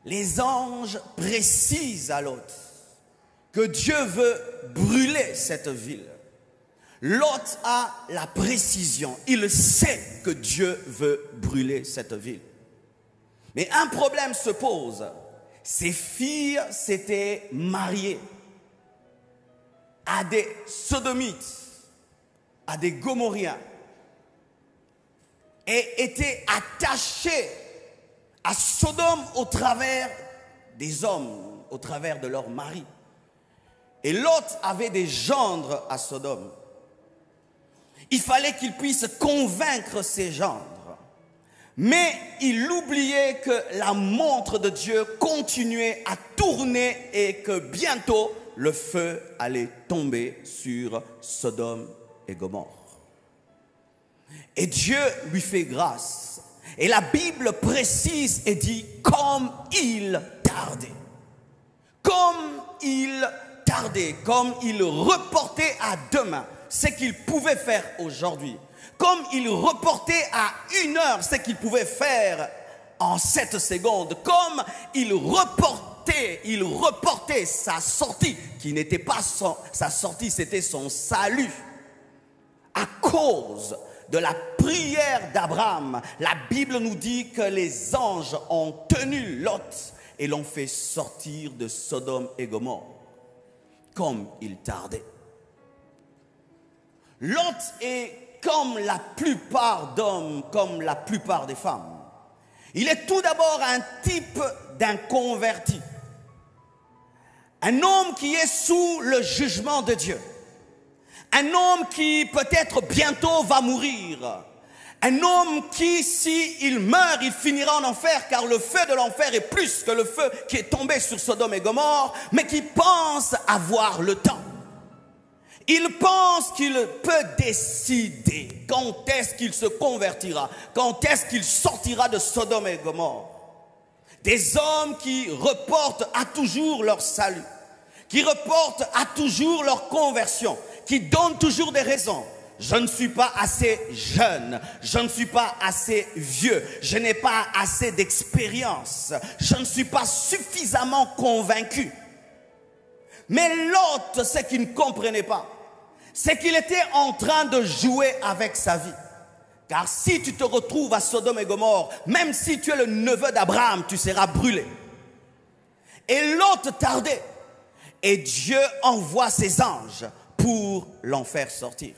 les anges précisent à Lot que Dieu veut brûler cette ville. Lot a la précision, il sait que Dieu veut brûler cette ville. Mais un problème se pose, ses filles s'étaient mariées à des Sodomites, à des Gomorriens, et étaient attachées à Sodome au travers des hommes, au travers de leurs maris. Et Lot avait des gendres à Sodome. Il fallait qu'il puisse convaincre ses gendres. Mais il oubliait que la montre de Dieu continuait à tourner et que bientôt le feu allait tomber sur Sodome et Gomorrhe. Et Dieu lui fait grâce. Et la Bible précise et dit comme il tardait. Comme il tardait, comme il reportait à demain ce qu'il pouvait faire aujourd'hui. Comme il reportait à 1 heure ce qu'il pouvait faire en 7 secondes. Comme il reportait sa sortie, qui n'était pas sa sortie, c'était son salut. À cause de la prière d'Abraham, la Bible nous dit que les anges ont tenu Lot et l'ont fait sortir de Sodome et Gomorrhe. Comme il tardait. Lot est comme la plupart d'hommes, comme la plupart des femmes. Il est tout d'abord un type d'inconverti. Un homme qui est sous le jugement de Dieu. Un homme qui peut-être bientôt va mourir. Un homme qui, s'il meurt, il finira en enfer, car le feu de l'enfer est plus que le feu qui est tombé sur Sodome et Gomorrhe, mais qui pense avoir le temps. Il pense qu'il peut décider quand est-ce qu'il se convertira, quand est-ce qu'il sortira de Sodome et Gomorrhe. Des hommes qui reportent à toujours leur salut, qui reportent à toujours leur conversion, qui donnent toujours des raisons. Je ne suis pas assez jeune, je ne suis pas assez vieux, je n'ai pas assez d'expérience, je ne suis pas suffisamment convaincu. Mais l'autre, ce qu'il ne comprenait pas, c'est qu'il était en train de jouer avec sa vie. Car si tu te retrouves à Sodome et Gomorrhe, même si tu es le neveu d'Abraham, tu seras brûlé. Et l'autre tardait. Et Dieu envoie ses anges pour l'en faire sortir.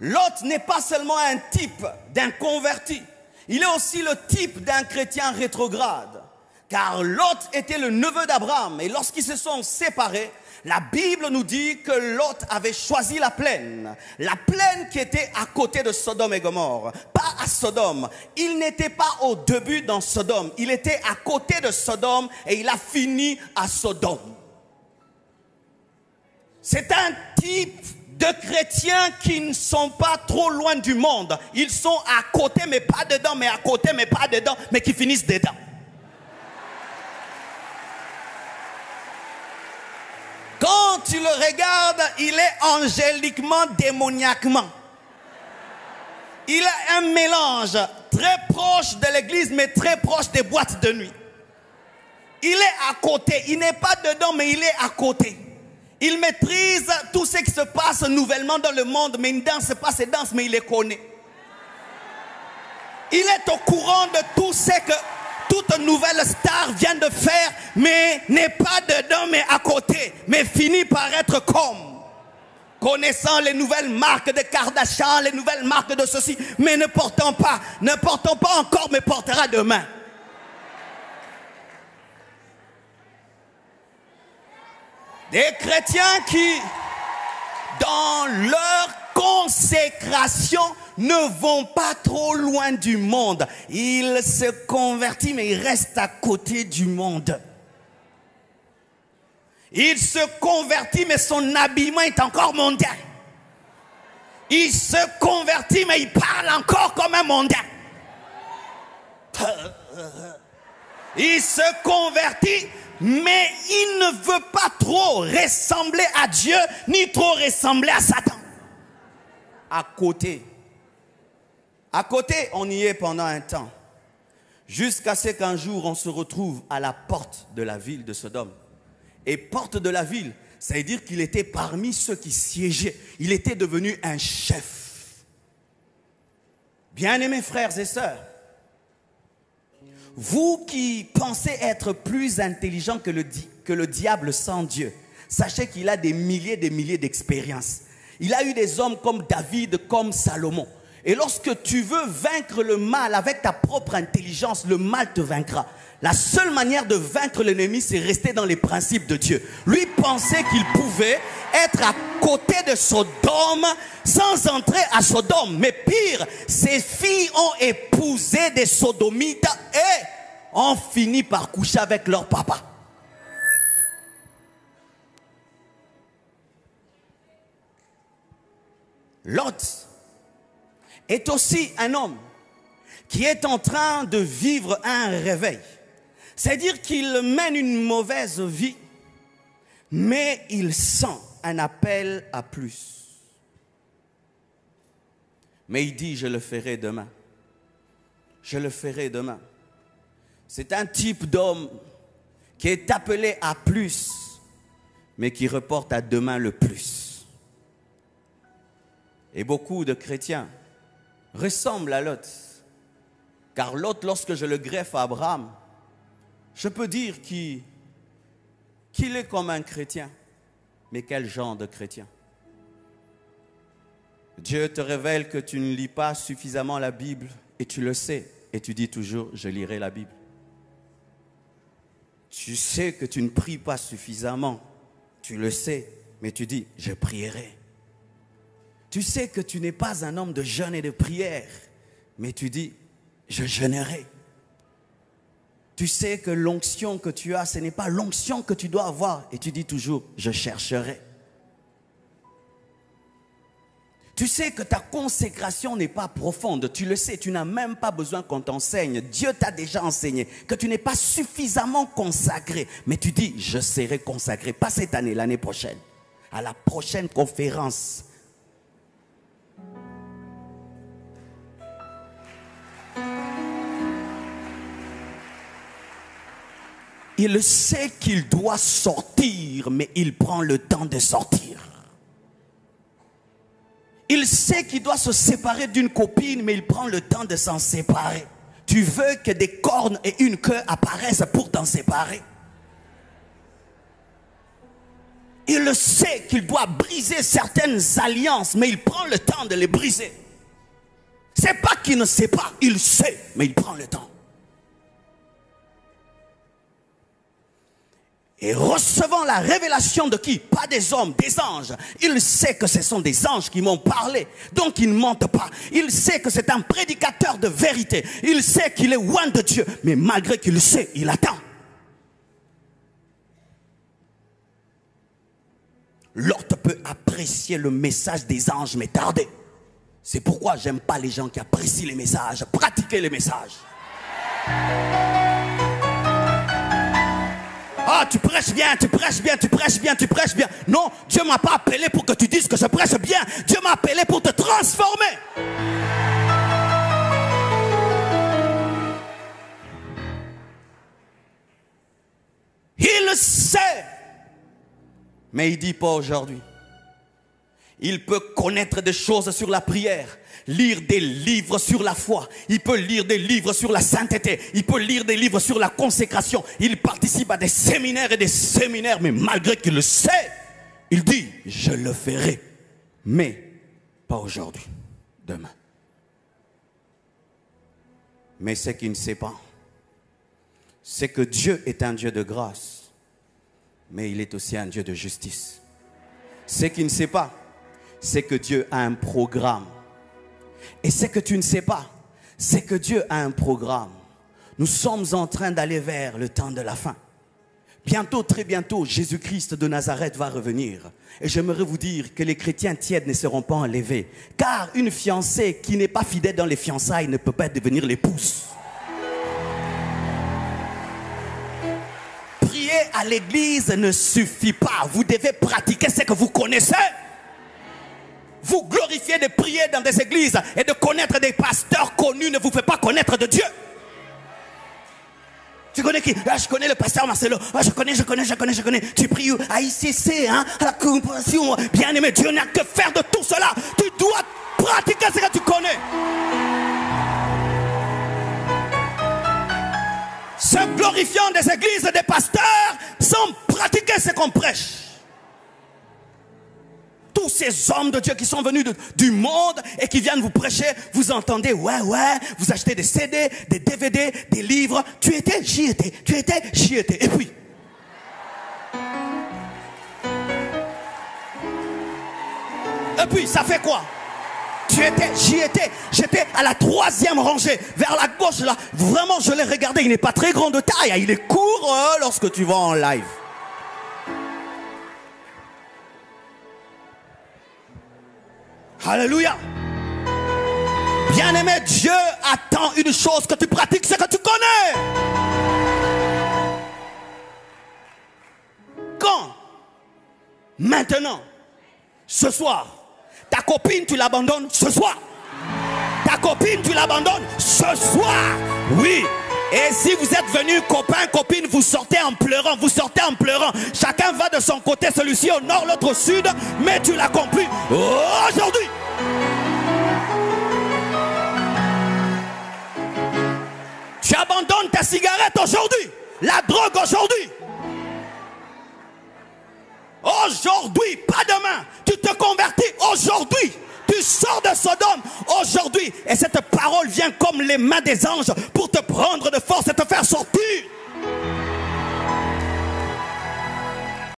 Lot n'est pas seulement un type d'un converti. Il est aussi le type d'un chrétien rétrograde. Car Lot était le neveu d'Abraham. Et lorsqu'ils se sont séparés, la Bible nous dit que Lot avait choisi la plaine. La plaine qui était à côté de Sodome et Gomorrhe. Pas à Sodome. Il n'était pas au début dans Sodome. Il était à côté de Sodome et il a fini à Sodome. C'est un type de chrétiens qui ne sont pas trop loin du monde. Ils sont à côté mais pas dedans, mais à côté mais pas dedans, mais qui finissent dedans. Quand tu le regardes, il est angéliquement, démoniaquement. Il a un mélange très proche de l'église, mais très proche des boîtes de nuit. Il est à côté. Il n'est pas dedans, mais il est à côté. Il maîtrise tout ce qui se passe nouvellement dans le monde, mais il ne danse pas ses danses, mais il les connaît. Il est au courant de tout ce que toute nouvelle star vient de faire, mais n'est pas dedans, mais à côté, mais finit par être comme. Connaissant les nouvelles marques de Kardashian, les nouvelles marques de ceci, mais ne portons pas encore, mais portera demain. Des chrétiens qui, dans leur consécration, ne vont pas trop loin du monde. Ils se convertissent, mais ils restent à côté du monde. Il se convertit, mais son habillement est encore mondain. Il se convertit, mais il parle encore comme un mondain. Il se convertit, mais il ne veut pas trop ressembler à Dieu, ni trop ressembler à Satan. À côté, on y est pendant un temps. Jusqu'à ce qu'un jour, on se retrouve à la porte de la ville de Sodome. Et porte de la ville, ça veut dire qu'il était parmi ceux qui siégeaient. Il était devenu un chef. Bien-aimés frères et sœurs, vous qui pensez être plus intelligent que le diable sans Dieu, sachez qu'il a des milliers d'expériences. Il a eu des hommes comme David, comme Salomon. Et lorsque tu veux vaincre le mal avec ta propre intelligence, le mal te vaincra. La seule manière de vaincre l'ennemi, c'est rester dans les principes de Dieu. Lui pensait qu'il pouvait être à côté de Sodome sans entrer à Sodome. Mais pire, ses filles ont épousé des sodomites et ont fini par coucher avec leur papa. Lot est aussi un homme qui est en train de vivre un réveil. C'est-à-dire qu'il mène une mauvaise vie, mais il sent un appel à plus. Mais il dit, je le ferai demain. Je le ferai demain. C'est un type d'homme qui est appelé à plus, mais qui reporte à demain le plus. Et beaucoup de chrétiens ressemblent à Lot. Car Lot, lorsque je le greffe à Abraham, je peux dire qu'il est comme un chrétien. Mais quel genre de chrétien? Dieu te révèle que tu ne lis pas suffisamment la Bible et tu le sais. Et tu dis toujours, je lirai la Bible. Tu sais que tu ne pries pas suffisamment. Tu le sais, mais tu dis, je prierai. Tu sais que tu n'es pas un homme de jeûne et de prière, mais tu dis, je jeûnerai. Tu sais que l'onction que tu as, ce n'est pas l'onction que tu dois avoir, et tu dis toujours, je chercherai. Tu sais que ta consécration n'est pas profonde, tu le sais, tu n'as même pas besoin qu'on t'enseigne. Dieu t'a déjà enseigné que tu n'es pas suffisamment consacré, mais tu dis, je serai consacré, pas cette année, l'année prochaine, à la prochaine conférence. Il sait qu'il doit sortir, mais il prend le temps de sortir. Il sait qu'il doit se séparer d'une copine, mais il prend le temps de s'en séparer. Tu veux que des cornes et une queue apparaissent pour t'en séparer. Il sait qu'il doit briser certaines alliances, mais il prend le temps de les briser. C'est pas qu'il ne sait pas, il sait, mais il prend le temps. Et recevant la révélation de qui? Pas des hommes, des anges. Il sait que ce sont des anges qui m'ont parlé. Donc il ne mente pas. Il sait que c'est un prédicateur de vérité. Il sait qu'il est loin de Dieu. Mais malgré qu'il le sait, il attend. L'autre peut apprécier le message des anges, mais tarder. C'est pourquoi j'aime pas les gens qui apprécient les messages. Pratiquez les messages. Ah, tu prêches bien, tu prêches bien, tu prêches bien, tu prêches bien. Non, Dieu ne m'a pas appelé pour que tu dises que je prêche bien. Dieu m'a appelé pour te transformer. Il le sait. Mais il ne dit pas aujourd'hui. Il peut connaître des choses sur la prière, lire des livres sur la foi, il peut lire des livres sur la sainteté, il peut lire des livres sur la consécration, il participe à des séminaires et des séminaires, mais malgré qu'il le sait, il dit, je le ferai, mais pas aujourd'hui, demain. Mais ce qu'il ne sait pas, c'est que Dieu est un Dieu de grâce, mais il est aussi un Dieu de justice. Ce qu'il ne sait pas, c'est que Dieu a un programme. Et ce que tu ne sais pas, c'est que Dieu a un programme. Nous sommes en train d'aller vers le temps de la fin. Bientôt, très bientôt, Jésus-Christ de Nazareth va revenir. Et j'aimerais vous dire que les chrétiens tièdes ne seront pas enlevés. Car une fiancée qui n'est pas fidèle dans les fiançailles ne peut pas devenir l'épouse. Prier à l'église ne suffit pas. Vous devez pratiquer ce que vous connaissez. Vous glorifier de prier dans des églises et de connaître des pasteurs connus ne vous fait pas connaître de Dieu. Tu connais qui? Ah, je connais le pasteur Marcelo. Ah, je connais. Tu pries à ICC, hein, à la corporation. Bien aimé, Dieu n'a que faire de tout cela. Tu dois pratiquer ce que tu connais. Se glorifiant des églises et des pasteurs sans pratiquer ce qu'on prêche. Tous ces hommes de Dieu qui sont venus du monde et qui viennent vous prêcher, vous entendez, ouais, vous achetez des CD, des DVD, des livres. Tu étais, j'y étais. Et puis, ça fait quoi? Tu étais, j'y étais. J'étais à la 3e rangée, vers la gauche là. Vraiment, je l'ai regardé. Il n'est pas très grand de taille. Il est court lorsque tu vas en live. Alléluia. Bien-aimé, Dieu attend une chose, que tu pratiques ce que tu connais. Quand? Maintenant. Ce soir. Ta copine, tu l'abandonnes ce soir. Ta copine, tu l'abandonnes ce soir. Oui. Et si vous êtes venus copain, copine, vous sortez en pleurant. Chacun va de son côté, celui-ci au nord, l'autre au sud. Mais tu l'accomplis aujourd'hui. Tu abandonnes ta cigarette aujourd'hui. La drogue aujourd'hui. Aujourd'hui, pas demain. Tu te convertis aujourd'hui. Tu sors de Sodome aujourd'hui. Et cette parole vient comme les mains des anges pour te prendre de force et te faire sortir.